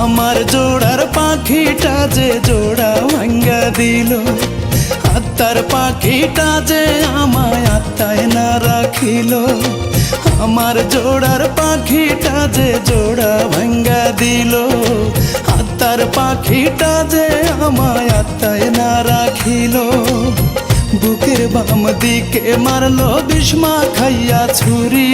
আমার জোড়ার পাখিটা যে জোড়া ভাঙ্গা দিল, আত্মার পাখিটা যে আমায় আত্মায় না রাখিল। আমার জোড়ার পাখিটা যে জোড়া ভাঙ্গা দিল, আত্মার পাখিটা যে আমায় আত্মায় না রাখিল। বুকের বাম দিকে মারলো বিষ্মা খাইয়া ছুরি,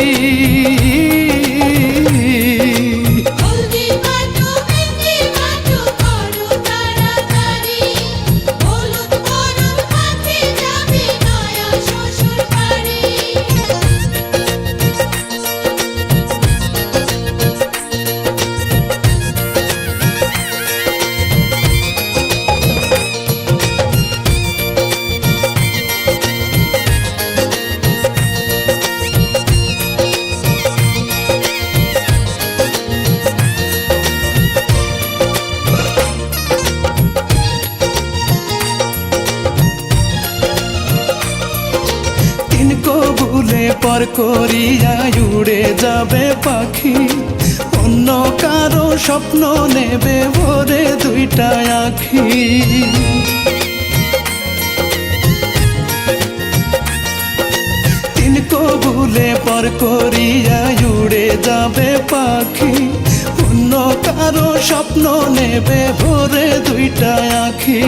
কবুলে পর করিয়া উড়ে যাবে পাখি, অন্য কারো স্বপ্ন নেবে ভরে দুইটা আখি। তিন কবুলে পর করিয়া উড়ে যাবে পাখি, অন্য কারো স্বপ্ন নেবে ভরে দুইটা আখি।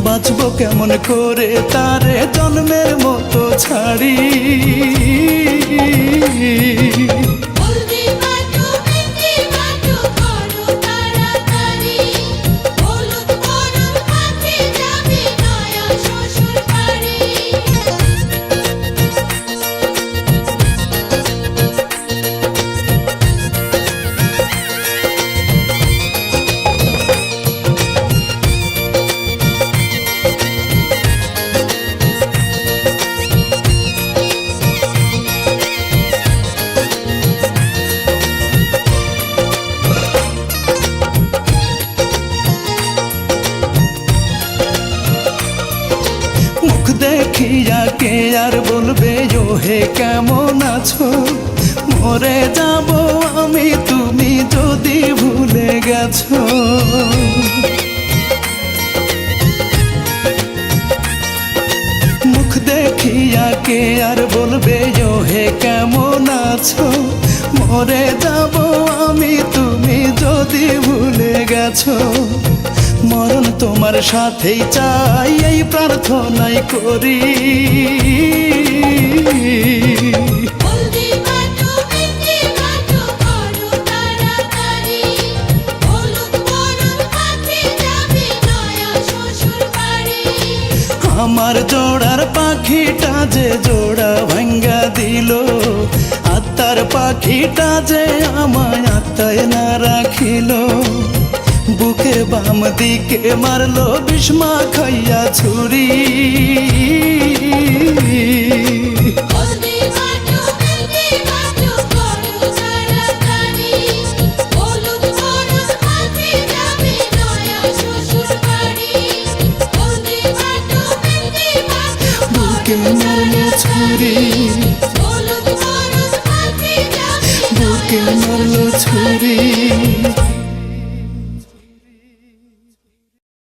বাঁচবো কেমন করে তারে জন্মের মতো ছাড়ি, দেখিয়া কে আর বলবে ও হে কেমন আছো, মরে যাব আমি তুমি যদি ভুলে গেছো। মুখ দেখিয়া কে আর বলবে ও হে কেমন আছো, মরে যাব আমি তুমি যদি ভুলে গেছো। মরণ তোমার সাথেই চাই এই প্রার্থনাই করি, আমার জোড়ার পাখিটা যে জোড়া ভাঙ্গা দিল, আত্মার পাখিটা যে আমায় আত্মায় না রাখিল। বুকের বাম দিকে মারলো বিষ্মা খাইয়া ছুরি, বুকে মারলো ছুরি, বুকে মারলো ছুরি।